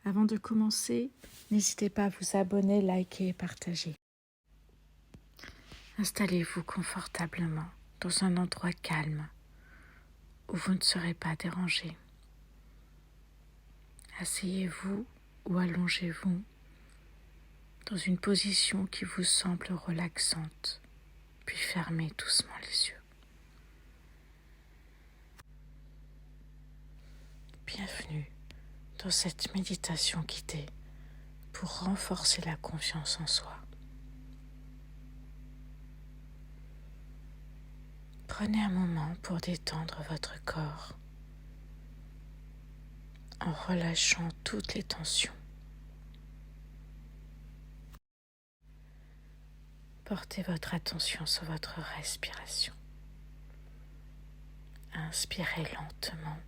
Avant de commencer, n'hésitez pas à vous abonner, liker et partager. Installez-vous confortablement dans un endroit calme où vous ne serez pas dérangé. Asseyez-vous ou allongez-vous dans une position qui vous semble relaxante, puis fermez doucement les yeux. Bienvenue dans cette méditation guidée pour renforcer la confiance en soi. Prenez un moment pour détendre votre corps en relâchant toutes les tensions. Portez votre attention sur votre respiration. Inspirez lentement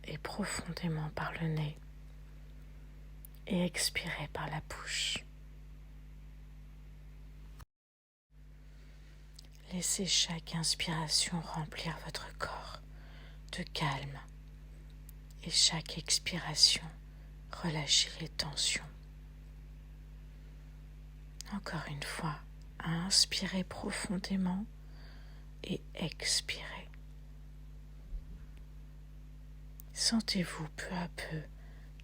et profondément par le nez et expirez par la bouche. Laissez chaque inspiration remplir votre corps de calme et chaque expiration relâcher les tensions. Encore une fois, inspirez profondément et expirez. Sentez-vous peu à peu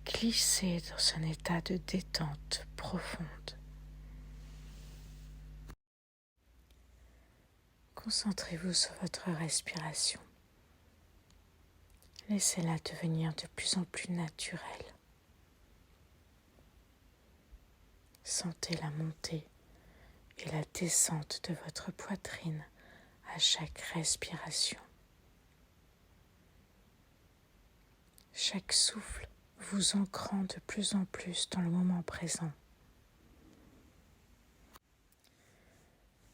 glisser dans un état de détente profonde. Concentrez-vous sur votre respiration. Laissez-la devenir de plus en plus naturelle. Sentez la montée et la descente de votre poitrine à chaque respiration. Chaque souffle vous ancrant de plus en plus dans le moment présent.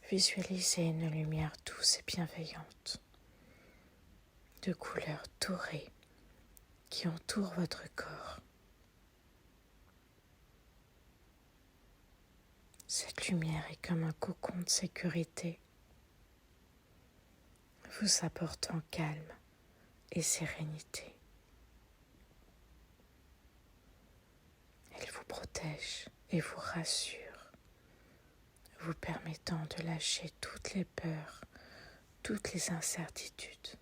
Visualisez une lumière douce et bienveillante, de couleur dorée, qui entoure votre corps. Cette lumière est comme un cocon de sécurité, vous apportant calme et sérénité. Elle vous protège et vous rassure, vous permettant de lâcher toutes les peurs, toutes les incertitudes.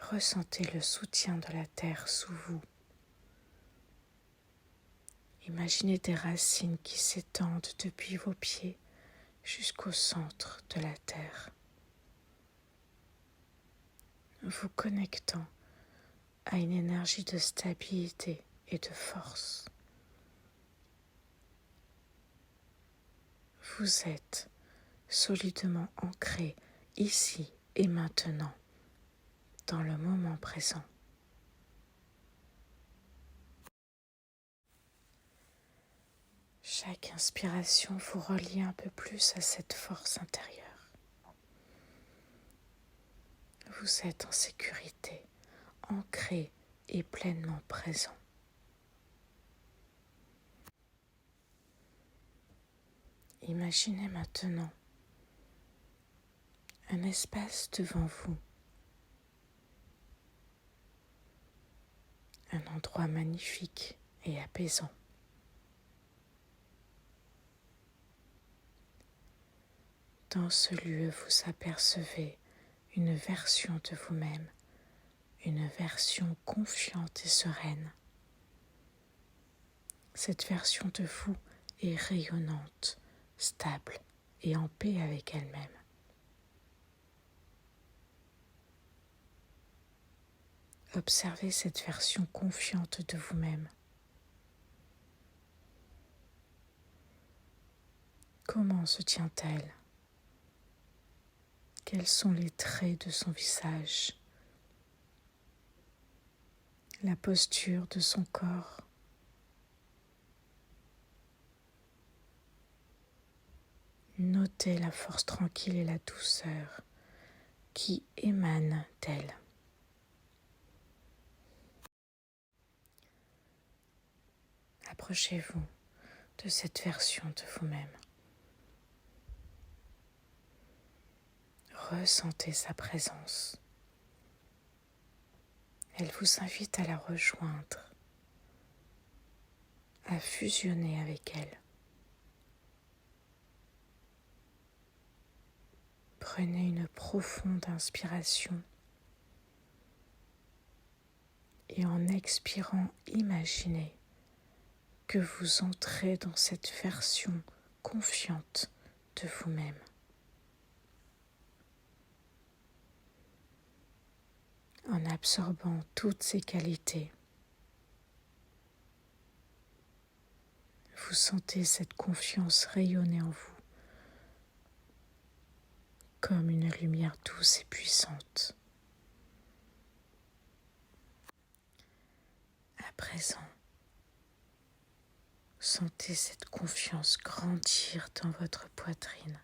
Ressentez le soutien de la terre sous vous. Imaginez des racines qui s'étendent depuis vos pieds jusqu'au centre de la terre, vous connectant à une énergie de stabilité et de force. Vous êtes solidement ancré ici et maintenant, dans le moment présent. Chaque inspiration vous relie un peu plus à cette force intérieure. Vous êtes en sécurité, ancré et pleinement présent. Imaginez maintenant un espace devant vous, un endroit magnifique et apaisant. Dans ce lieu, vous apercevez une version de vous-même, une version confiante et sereine. Cette version de vous est rayonnante, stable et en paix avec elle-même. Observez cette version confiante de vous-même. Comment se tient-elle ? Quels sont les traits de son visage ? La posture de son corps ? Notez la force tranquille et la douceur qui émanent d'elle. Approchez-vous de cette version de vous-même. Ressentez sa présence. Elle vous invite à la rejoindre, à fusionner avec elle. Prenez une profonde inspiration et en expirant, imaginez que vous entrez dans cette version confiante de vous-même. En absorbant toutes ces qualités, vous sentez cette confiance rayonner en vous comme une lumière douce et puissante. À présent, sentez cette confiance grandir dans votre poitrine,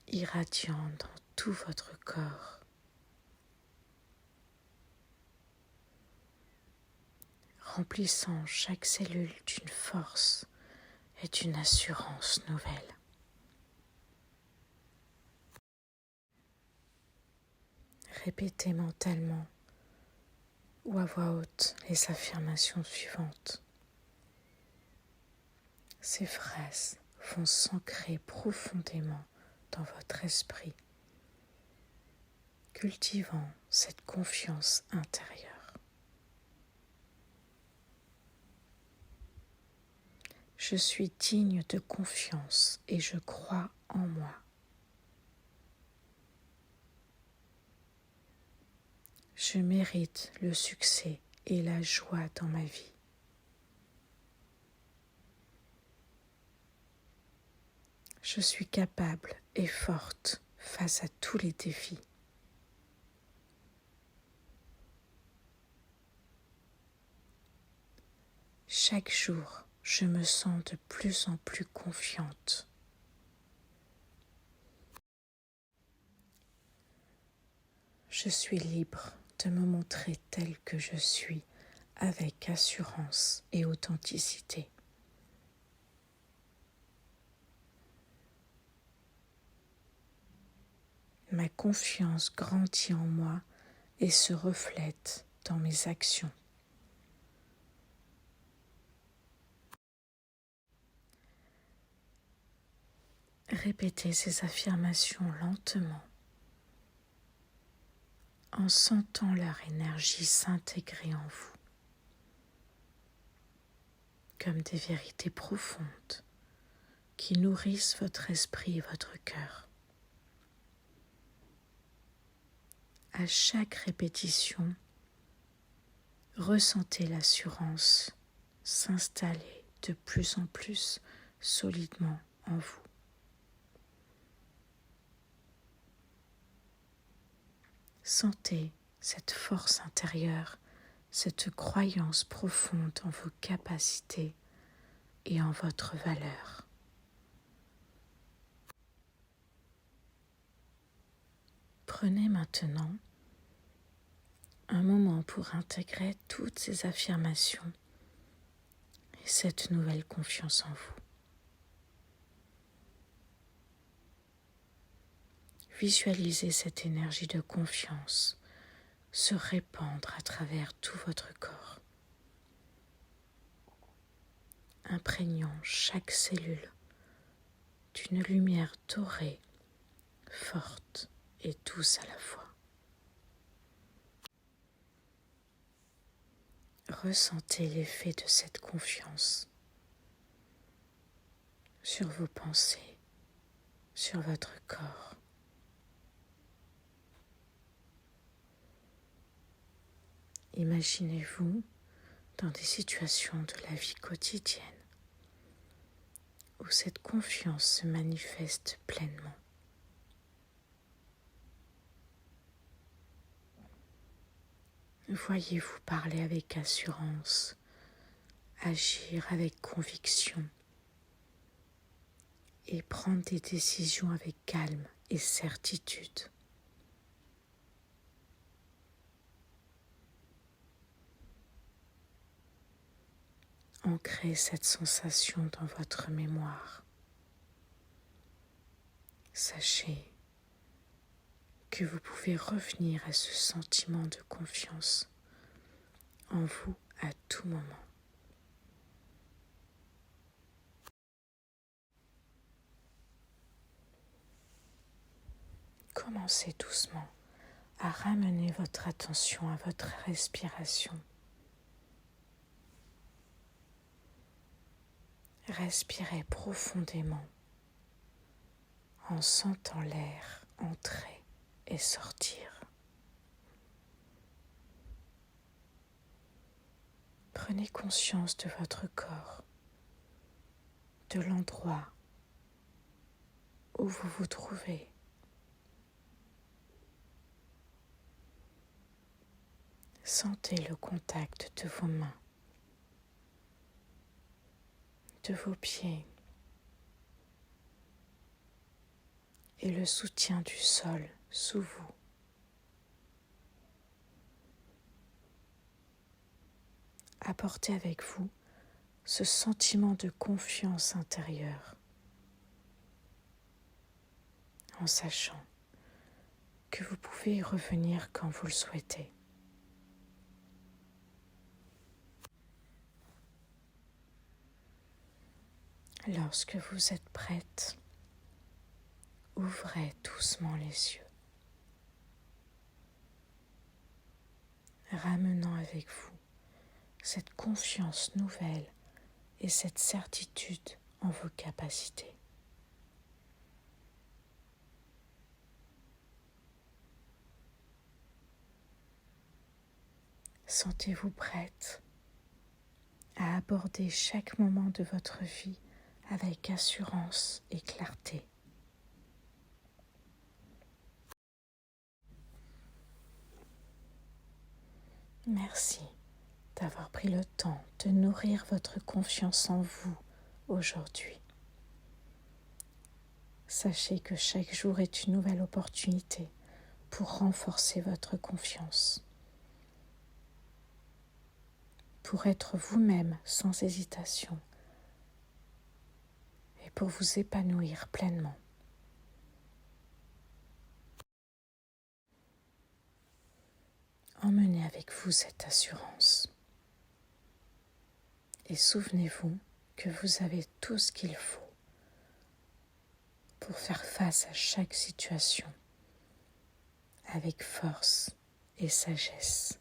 irradiant dans tout votre corps. Remplissant chaque cellule d'une force et d'une assurance nouvelle. Répétez mentalement ou à voix haute les affirmations suivantes. Ces phrases vont s'ancrer profondément dans votre esprit, cultivant cette confiance intérieure. Je suis digne de confiance et je crois en moi. Je mérite le succès et la joie dans ma vie. Je suis capable et forte face à tous les défis. Chaque jour, je me sens de plus en plus confiante. Je suis libre de me montrer tel que je suis, avec assurance et authenticité. Ma confiance grandit en moi et se reflète dans mes actions. Répétez ces affirmations lentement, en sentant leur énergie s'intégrer en vous, comme des vérités profondes qui nourrissent votre esprit et votre cœur. À chaque répétition, ressentez l'assurance s'installer de plus en plus solidement en vous. Sentez cette force intérieure, cette croyance profonde en vos capacités et en votre valeur. Prenez maintenant un moment pour intégrer toutes ces affirmations et cette nouvelle confiance en vous. Visualisez cette énergie de confiance se répandre à travers tout votre corps, imprégnant chaque cellule d'une lumière dorée, forte et douce à la fois. Ressentez l'effet de cette confiance sur vos pensées, sur votre corps. Imaginez-vous dans des situations de la vie quotidienne où cette confiance se manifeste pleinement. Voyez-vous parler avec assurance, agir avec conviction et prendre des décisions avec calme et certitude. Ancrez cette sensation dans votre mémoire. Sachez que vous pouvez revenir à ce sentiment de confiance en vous à tout moment. Commencez doucement à ramener votre attention à votre respiration. Respirez profondément en sentant l'air entrer et sortir. Prenez conscience de votre corps, de l'endroit où vous vous trouvez. Sentez le contact de vos mains, de vos pieds et le soutien du sol sous vous. Apportez avec vous ce sentiment de confiance intérieure en sachant que vous pouvez y revenir quand vous le souhaitez. Lorsque vous êtes prête, ouvrez doucement les yeux, ramenant avec vous cette confiance nouvelle et cette certitude en vos capacités. Sentez-vous prête à aborder chaque moment de votre vie avec assurance et clarté. Merci d'avoir pris le temps de nourrir votre confiance en vous aujourd'hui. Sachez que chaque jour est une nouvelle opportunité pour renforcer votre confiance, pour être vous-même sans hésitation et pour vous épanouir pleinement. Emmenez avec vous cette assurance et souvenez-vous que vous avez tout ce qu'il faut pour faire face à chaque situation avec force et sagesse.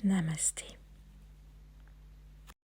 Namasté.